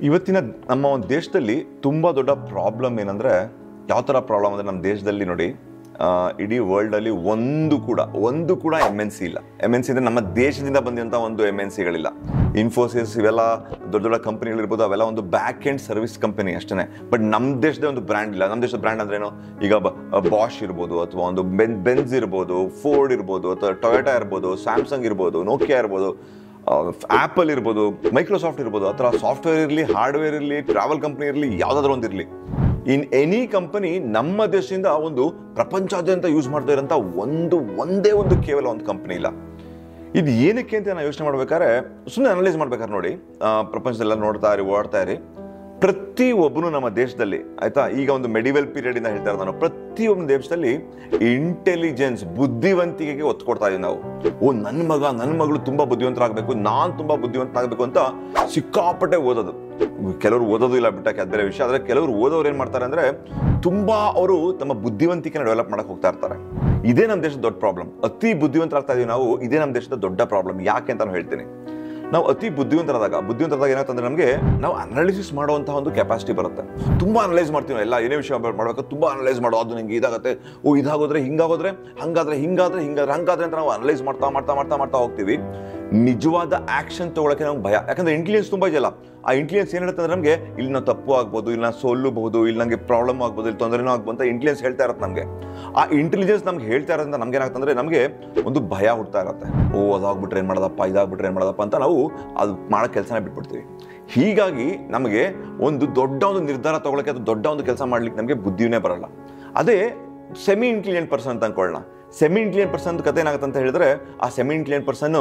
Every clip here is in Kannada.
ಇವತ್ತಿನ ನಮ್ಮ ಒಂದು ದೇಶದಲ್ಲಿ ತುಂಬ ದೊಡ್ಡ ಪ್ರಾಬ್ಲಮ್ ಏನಂದರೆ, ಯಾವ ಥರ ಪ್ರಾಬ್ಲಮ್ ಅಂದರೆ, ನಮ್ಮ ದೇಶದಲ್ಲಿ ನೋಡಿ, ಇಡೀ ವರ್ಲ್ಡಲ್ಲಿ ಒಂದು ಕೂಡ ಎಮ್ ಎನ್ ಸಿ ಇಲ್ಲ. ಎಮ್ ಎನ್ ಸಿ ಅಂದರೆ ನಮ್ಮ ದೇಶದಿಂದ ಬಂದಂಥ ಒಂದು ಎಮ್ ಎನ್ ಸಿಗಳಿಲ್ಲ. ಇನ್ಫೋಸಿಸ್ ಇವೆಲ್ಲ ದೊಡ್ಡ ದೊಡ್ಡ ಕಂಪನಿಗಳಿರ್ಬೋದು, ಅವೆಲ್ಲ ಒಂದು ಬ್ಯಾಕ್ ಎಂಡ್ ಸರ್ವಿಸ್ ಕಂಪನಿ ಅಷ್ಟೇ. ಬಟ್ ನಮ್ಮ ದೇಶದ ಒಂದು ಬ್ರ್ಯಾಂಡ್ ಇಲ್ಲ. ನಮ್ಮ ದೇಶದ ಬ್ರ್ಯಾಂಡ್ ಅಂದ್ರೇನು, ಈಗ ಬಾಷ್ ಇರ್ಬೋದು, ಅಥವಾ ಒಂದು ಬೆನ್ಸ್ ಇರ್ಬೋದು, ಫೋರ್ಡ್ ಇರ್ಬೋದು, ಅಥವಾ ಟೊಯೋಟಾ ಇರ್ಬೋದು, ಸ್ಯಾಮ್ಸಂಗ್ ಇರ್ಬೋದು, ನೋಕಿಯಾ ಇರ್ಬೋದು, ಆ್ಯಪಲ್ ಇರ್ಬೋದು, ಮೈಕ್ರೋಸಾಫ್ಟ್ ಇರ್ಬೋದು. ಆ ಥರ ಸಾಫ್ಟ್ವೇರ್ ಇರಲಿ, ಹಾರ್ಡ್ವೇರ್ ಇರಲಿ, ಟ್ರಾವೆಲ್ ಕಂಪ್ನಿ ಇರಲಿ, ಯಾವುದಾದ್ರೂ ಒಂದು ಇರಲಿ, ಇನ್ ಎನಿ ಕಂಪನಿ ನಮ್ಮ ದೇಶದಿಂದ ಒಂದು ಪ್ರಪಂಚಾದ್ಯಂತ ಯೂಸ್ ಮಾಡ್ತಾ ಇರೋಂಥ ಒಂದೇ ಒಂದು ಕೇವಲ ಒಂದು ಕಂಪನಿ ಇಲ್ಲ. ಇದು ಏನಕ್ಕೆ ಅಂತ ನಾವು ಯೋಚನೆ ಮಾಡ್ಬೇಕಾದ್ರೆ, ಸುಮ್ಮನೆ ಅನಲೈಸ್ ಮಾಡ್ಬೇಕಾದ್ರೆ ನೋಡಿ, ಪ್ರಪಂಚದೆಲ್ಲ ಓಡ್ತಾ ಇರಿ, ಪ್ರತಿಯೊಬ್ಬನು ನಮ್ಮ ದೇಶದಲ್ಲಿ, ಆಯ್ತಾ, ಈಗ ಒಂದು ಮೆಡಿವಲ್ ಪೀರಿಯಡ್ ಇಂದ ಹೇಳ್ತಾ ಇರೋದು, ಪ್ರತಿಯೊಬ್ಬನ ದೇಶದಲ್ಲಿ ಇಂಟೆಲಿಜೆನ್ಸ್, ಬುದ್ಧಿವಂತಿಕೆಗೆ ಒತ್ತು ಕೊಡ್ತಾ ಇದೀವಿ ನಾವು. ನನ್ನ ಮಗಳು ತುಂಬಾ ಬುದ್ಧಿವಂತರಾಗಬೇಕು, ನಾನು ತುಂಬಾ ಬುದ್ಧಿವಂತನಾಗಬೇಕು ಅಂತ ಸಿಕ್ಕಾಪಟ್ಟೆ ಓದೋದು. ಕೆಲವರು ಓದೋದು ಇಲ್ಲ, ಬಿಟ್ಟಕ್ಕೆ ಅದು ಬೇರೆ ವಿಷಯ. ಆದರೆ ಕೆಲವರು ಓದೋರು ಏನ್ ಮಾಡ್ತಾರೆ ಅಂದ್ರೆ, ತುಂಬಾ ಅವರು ತಮ್ಮ ಬುದ್ಧಿವಂತಿಕೆನ ಡೆವಲಪ್ ಮಾಡಕ್ ಹೋಗ್ತಾ ಇರ್ತಾರೆ. ಇದೇ ನಮ್ಮ ದೇಶದ ದೊಡ್ಡ ಪ್ರಾಬ್ಲಮ್. ಅತಿ ಬುದ್ಧಿವಂತರಾಗ್ತಾ ಇದೀವಿ ನಾವು. ಇದೇ ನಮ್ಮ ದೇಶದ ದೊಡ್ಡ ಪ್ರಾಬ್ಲಮ್. ಯಾಕೆ ಅಂತ ನಾನು ಹೇಳ್ತೀನಿ. ನಾವು ಅತಿ ಬುದ್ಧಿವಂತರಾದಾಗ ಏನಾಗ್ತಂದ್ರೆ, ನಮಗೆ ನಾವು ಅನಾಲಿಸಿಸ್ ಮಾಡುವಂತಹ ಒಂದು ಕೆಪಾಸಿಟಿ ಬರುತ್ತೆ. ತುಂಬಾ ಅನಲೈಸ್ ಮಾಡ್ತೀವಿ ಎಲ್ಲ. ಏನೇ ವಿಷಯ ಮಾಡಬೇಕು, ತುಂಬಾ ಅನಲೈಸ್ ಮಾಡೋ, ಅದು ನಿಂಗೆ ಇದಾಗುತ್ತೆ, ಇದಾಗೋದ್ರೆ ಹಿಂಗಾಗೋದ್ರೆ, ಹಂಗಾದ್ರೆ ಅಂತ ನಾವು ಅನಲೈಸ್ ಮಾಡ್ತಾ ಹೋಗ್ತೀವಿ. ನಿಜವಾದ ಆಕ್ಷನ್ ತಗೊಳಕ್ಕೆ ನಮ್ಗೆ ಭಯ. ಯಾಕಂದ್ರೆ ಇಂಟೆಲಿಜೆನ್ಸ್ ತುಂಬಾ ಇದೆಯಲ್ಲ. ಆ ಇಂಟೆಲಿಜೆನ್ಸ್ ಏನ್ ಹೇಳ್ತಂದ್ರೆ, ನಮಗೆ ಇಲ್ಲಿ ನಾವು ತಪ್ಪು ಆಗ್ಬೋದು, ಇಲ್ಲಿ ನಾವು ಸೋಲ್ಲಬಹುದು, ಇಲ್ಲಿ ನಂಗೆ ಪ್ರಾಬ್ಲಮ್ ಆಗ್ಬೋದು, ಇಲ್ಲಿ ತೊಂದರೆನೂ ಆಗ್ಬೋದು ಅಂತ ಇಂಟೆಲಿಜೆನ್ಸ್ ಹೇಳ್ತಾ ಇರತ್ತೆ ನಮಗೆ. ಆ ಇಂಟೆಲಿಜೆನ್ಸ್ ನಮ್ಗೆ ಹೇಳ್ತಾ ಇರೋದ್ರಿಂದ ನಮ್ಗೆ ಏನಾಗ್ತಂದ್ರೆ, ನಮಗೆ ಒಂದು ಭಯ ಹುಡ್ತಾ ಇರುತ್ತೆ. ಅದಾಗ್ಬಿಟ್ರೆ ಏನ್ ಮಾಡೋದಪ್ಪ, ಇದಾಗ್ಬಿಟ್ರೆ ಏನ್ ಮಾಡೋದಪ್ಪ ಅಂತ ನಾವು ಅದು ಮಾಡೋ ಕೆಲಸನ ಬಿಟ್ಬಿಡ್ತೀವಿ. ಹೀಗಾಗಿ ನಮಗೆ ಒಂದು ದೊಡ್ಡ ಒಂದು ನಿರ್ಧಾರ ತಗೊಳಕ್ಕೆ, ಅದು ದೊಡ್ಡ ಒಂದು ಕೆಲಸ ಮಾಡ್ಲಿಕ್ಕೆ ನಮಗೆ ಬುದ್ಧಿನೇ ಬರಲ್ಲ. ಅದೇ ಸೆಮಿ ಇಂಟೆಲಿಜೆಂಟ್ ಪರ್ಸನ್ ಅಂತ ಅನ್ಕೊಳ್ಳೋಣ. ಸೆಮಿ ಇಂಟೆಲಿಜೆಂಟ್ ಪರ್ಸನ್ ಕತೆ ಏನಾಗುತ್ತೆ ಅಂತ ಹೇಳಿದ್ರೆ, ಆ ಸೆಮಿ ಇಂಟೆಲಿಜೆಂಟ್ ಪರ್ಸನ್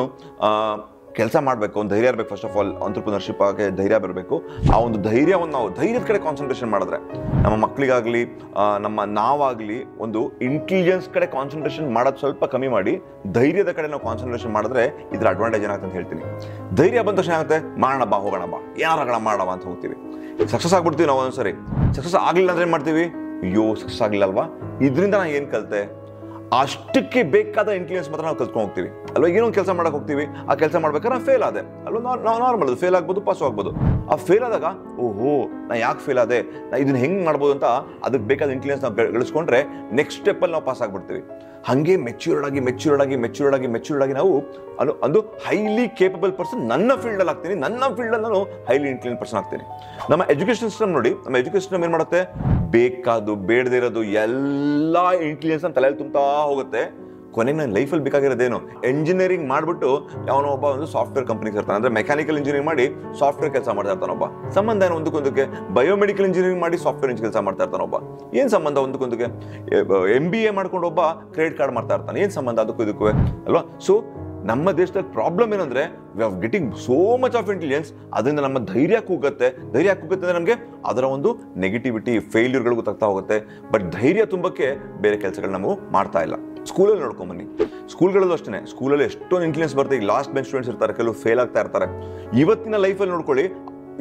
ಕೆಲಸ ಮಾಡಬೇಕು, ಒಂದು ಧೈರ್ಯ ಇರಬೇಕು. ಫಸ್ಟ್ ಆಫ್ ಆಲ್ ಆಂಟ್ರಪ್ರಿನರ್ಶಿಪ್ ಆಗಿ ಧೈರ್ಯ ಬರಬೇಕು. ಆ ಒಂದು ಧೈರ್ಯವನ್ನು ನಾವು ಧೈರ್ಯದ ಕಡೆ ಕಾನ್ಸಂಟ್ರೇಷನ್ ಮಾಡಿದ್ರೆ, ನಮ್ಮ ಮಕ್ಕಳಿಗಾಗಲಿ, ನಾವಾಗಲಿ ಒಂದು ಇಂಟೆಲಿಜೆನ್ಸ್ ಕಡೆ ಕಾನ್ಸಂಟ್ರೇಷನ್ ಮಾಡೋದು ಸ್ವಲ್ಪ ಕಮ್ಮಿ ಮಾಡಿ ಧೈರ್ಯದ ಕಡೆ ನಾವು ಕಾನ್ಸಂಟ್ರೇಷನ್ ಮಾಡಿದ್ರೆ, ಇದ್ರ ಅಡ್ವಾಂಟೇಜ್ ಏನಾಗುತ್ತೆ ಅಂತ ಹೇಳ್ತೀನಿ. ಧೈರ್ಯ ಬಂದ ತಕ್ಷಣ ಏನಾಗುತ್ತೆ, ಹೋಗೋಣ ಬಾ ಏನಾರ ಮಾಡೋಣ ಅಂತ ಹೋಗ್ತೀವಿ. ಸಕ್ಸಸ್ ಆಗ್ಬಿಡ್ತೀವಿ ನಾವು. ಒಂದ್ಸರಿ ಸಕ್ಸಸ್ ಆಗಲಿಲ್ಲ ಅಂದ್ರೆ ಏನು ಮಾಡ್ತೀವಿ, ಸಕ್ಸಸ್ ಆಗಲಿಲ್ಲ ಅಲ್ವಾ, ಇದರಿಂದ ನಾನು ಏನು ಕಲಿತೆ, ಅಷ್ಟಕ್ಕೆ ಬೇಕಾದ ಇಂಟೆಲಿಜೆನ್ಸ್ ಮಾತ್ರ ನಾವು ಕಲ್ತ್ಕೊಂಡು ಹೋಗ್ತೀವಿ ಅಲ್ವಾ. ಏನೋ ಒಂದು ಕೆಲಸ ಮಾಡಕ್ಕೆ ಹೋಗ್ತೀವಿ, ಆ ಕೆಲಸ ಮಾಡ್ಬೇಕಾದ್ರೆ ನಾನು ಫೇಲ್ ಆದೆ ಅಲ್ವಾ. ನಾರ್ಮಲ್, ಅದು ಫೇಲ್ ಆಗ್ಬೋದು, ಪಾಸ್ ಆಗ್ಬೋದು. ಆ ಫೇಲ್ ಆದಾಗ ನಾ ಯಾಕೆ ಫೇಲ್ ಆದೆ, ನಾ ಇದನ್ನ ಹೆಂಗೆ ಮಾಡ್ಬೋದು ಅಂತ ಅದಕ್ಕೆ ಬೇಕಾದ ಇಂಟೆಲಿಜೆನ್ಸ್ ನಾವು ಗಳಿಸ್ಕೊಂಡ್ರೆ ನೆಕ್ಸ್ಟ್ ಸ್ಟೆಪ್ಪಲ್ಲಿ ನಾವು ಪಾಸ್ ಆಗ್ಬಿಡ್ತೀವಿ. ಹಾಗೆ ಮೆಚ್ಯೂರ್ಡ್ ಆಗಿ ನಾವು ಒಂದು ಹೈಲಿ ಕೇಪಬಲ್ ಪರ್ಸನ್ ನನ್ನ ಫೀಲ್ಡಲ್ಲಿ ಆಗ್ತೀನಿ, ನನ್ನ ಫೀಲ್ಡಲ್ಲಿ ನಾನು ಹೈಲಿ ಇಂಟೆಲಿಜೆಂಟ್ ಪರ್ಸನ್ ಆಗ್ತೀನಿ. ನಮ್ಮ ಎಜುಕೇಶನ್ ಸಿಸ್ಟಮ್ ನೋಡಿ, ನಮ್ಮ ಎಜುಕೇಶನ್ ಸಿಸ್ಟಮ್ ಏನು ಮಾಡುತ್ತೆ, ಬೇಕಾದು ಬೇಡದೇ ಇರೋದು ಎಲ್ಲ ಇಂಟೆಲಿಜೆನ್ಸ್ ಅಂತ ತಲೆಯಲ್ಲಿ ತುಂಬ್ತಾ ಹೋಗುತ್ತೆ. ಕೊನೆಗೆ ನನ್ನ ಲೈಫಲ್ಲಿ ಬೇಕಾಗಿರೋದೇನು, ಎಂಜಿನಿಯರಿಂಗ್ ಮಾಡಿಬಿಟ್ಟು ಯಾವನೋ ಒಬ್ಬ ಒಂದು ಸಾಫ್ಟ್ವೇರ್ ಕಂಪ್ನಿಗೆ ಸೇರ್ತಾನೆ. ಅಂದರೆ ಮೆಕ್ಯಾನಿಕಲ್ ಇಂಜಿನಿಯರಿಂಗ್ ಮಾಡಿ ಸಾಫ್ಟ್ವೇರ್ ಕೆಲಸ ಮಾಡ್ತಾ ಇರ್ತಾನೊಬ್ಬ. ಸಂಬಂಧ ಏನು ಒಂದಕ್ಕೊಂದಕ್ಕೆ? ಬಯೋಮೆಡಿಕಲ್ ಇಂಜಿನಿಯರಿಂಗ್ ಮಾಡಿ ಸಾಫ್ಟ್ವೇರ್ ಕೆಲಸ ಮಾಡ್ತಾ ಇರ್ತಾನೊಬ್ಬ. ಏನು ಸಂಬಂಧ ಒಂದಕ್ಕೊಂದಕ್ಕೆ? MBA ಮಾಡ್ಕೊಂಡು ಒಬ್ಬ ಕ್ರೆಡಿಟ್ ಕಾರ್ಡ್ ಮಾಡ್ತಾ ಇರ್ತಾನೆ. ಏನು ಸಂಬಂಧ ಅದಕ್ಕೂ ಇದಕ್ಕೂ ಅಲ್ವಾ? ಸೊ ನಮ್ಮ ದೇಶದಲ್ಲಿ ಪ್ರಾಬ್ಲಮ್ ಏನಂದ್ರೆ, we are getting so much of intelligence. ಅದರಿಂದ ನಮ್ಮ ಧೈರ್ಯ ಕುಗ್ಗುತ್ತೆ ಅಂದ್ರೆ ನಮಗೆ ಅದರ ಒಂದು ನೆಗೆಟಿವಿಟಿ, ಫೇಲ್ಯೂರ್ಗಳು ಗೊತ್ತಾಗ್ತಾ ಹೋಗುತ್ತೆ. ಬಟ್ ಧೈರ್ಯ ತುಂಬಕ್ಕೆ ಬೇರೆ ಕೆಲಸಗಳು ನಾವು ಮಾಡ್ತಾ ಇಲ್ಲ. ಸ್ಕೂಲಲ್ಲಿ ನೋಡ್ಕೊಂಬನ್ನಿ, ಸ್ಕೂಲ್ಗಳಲ್ಲೂ ಅಷ್ಟೇ. ಸ್ಕೂಲಲ್ಲಿ ಎಷ್ಟೊಂದು ಇಂಟೆಲಿಜೆನ್ಸ್ ಬರುತ್ತೆ. ಈಗ ಲಾಸ್ಟ್ ಬೆಂಚ್ ಸ್ಟೂಡೆಂಟ್ಸ್ ಇರ್ತಾರೆ, ಕೆಲವು ಫೇಲ್ ಆಗ್ತಾ ಇರ್ತಾರೆ. ಇವತ್ತಿನ ಲೈಫಲ್ಲಿ ನೋಡ್ಕೊಳ್ಳಿ,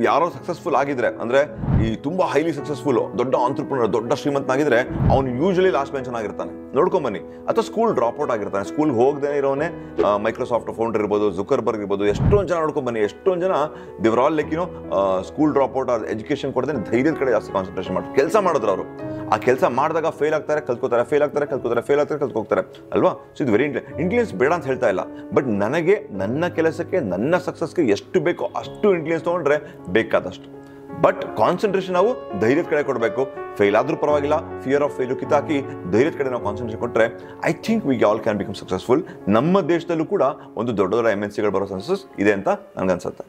ಯಾರೋ ಸಕ್ಸಸ್ಫುಲ್ ಆಗಿದ್ರೆ, ಅಂದ್ರೆ ಈ ತುಂಬಾ ಹೈಲಿ ಸಕ್ಸಸ್ಫುಲ್ ದೊಡ್ಡ ಆಂಟ್ರಪ್ರನರ್, ದೊಡ್ಡ ಶ್ರೀಮಂತನಾಗಿದ್ರೆ, ಅವನು ಯೂಶಲಿ ಲಾಸ್ಟ್ ಬೆಂಚ್ ಆಗಿರ್ತಾನೆ. ನೋಡ್ಕೊಂಬನ್ನಿ. ಅಥವಾ ಸ್ಕೂಲ್ ಡ್ರಾಪ್ ಔಟ್ ಆಗಿರ್ತಾನೆ. ಸ್ಕೂಲ್ ಹೋಗದೇ ಇರೋನೇ ಮೈಕ್ರೋಸಾಫ್ಟ್ ಫೌಂಡರ್ ಇರ್ಬೋದು, ಜುಕರ್ಬರ್ಗ್ ಇರ್ಬೋದು. ಎಷ್ಟೊಂದು ಜನ ನೋಡ್ಕೊಂಬನ್ನಿ, ಎಷ್ಟೊಂದು ಜನ ದೇವರ್ all like school drop out, education ಕೊಡದೆ ಧೈರ್ಯದ ಕಡೆ ಜಾಸ್ತಿ ಕಾನ್ಸಂಟ್ರೇಷನ್ ಮಾಡಿ ಕೆಲಸ ಮಾಡಿದ್ರು. ಅವರು ಆ ಕೆಲಸ ಮಾಡಿದಾಗ ಫೇಲ್ ಆಗ್ತಾರೆ, ಕಲ್ತ್ಕೋತಾರೆ, ಕಲ್ತ್ಕೋತಾರೆ ಅಲ್ವಾ. ಸೊ ಇದು ವೆರಿ ಇಂಟೆಲಿಜೆನ್ಸ್ ಬೇಡ ಅಂತ ಹೇಳ್ತಾ ಇಲ್ಲ. ಬಟ್ ನನಗೆ ನನ್ನ ಕೆಲಸಕ್ಕೆ, ನನ್ನ ಸಕ್ಸಸ್ಗೆ ಎಷ್ಟು ಬೇಕೋ ಅಷ್ಟು ಇಂಟೆಲಿಜೆನ್ಸ್ ತಗೊಂಡ್ರೆ ಬೇಕಾದಷ್ಟು. ಬಟ್ ಕಾನ್ಸಂಟ್ರೇಷನ್ ನಾವು ಧೈರ್ಯದ ಕಡೆ ಕೊಡಬೇಕು. ಫೇಲ್ ಆದ್ರೂ ಪರವಾಗಿಲ್ಲ, ಫಿಯರ್ ಆಫ್ ಫೇಲ್ಯೂರ್ ಕಿತ್ತಾಕಿ ಧೈರ್ಯದ ಕಡೆ ನಾವು ಕಾನ್ಸಂಟ್ರೇಷನ್ ಕೊಟ್ಟರೆ, I think we all can become successful. ನಮ್ಮ ದೇಶದಲ್ಲೂ ಕೂಡ ಒಂದು ದೊಡ್ಡ MNCಗಳು ಬರೋ ಚಾನ್ಸಸ್ ಇದೆ ಅಂತ ನನಗನ್ಸುತ್ತೆ.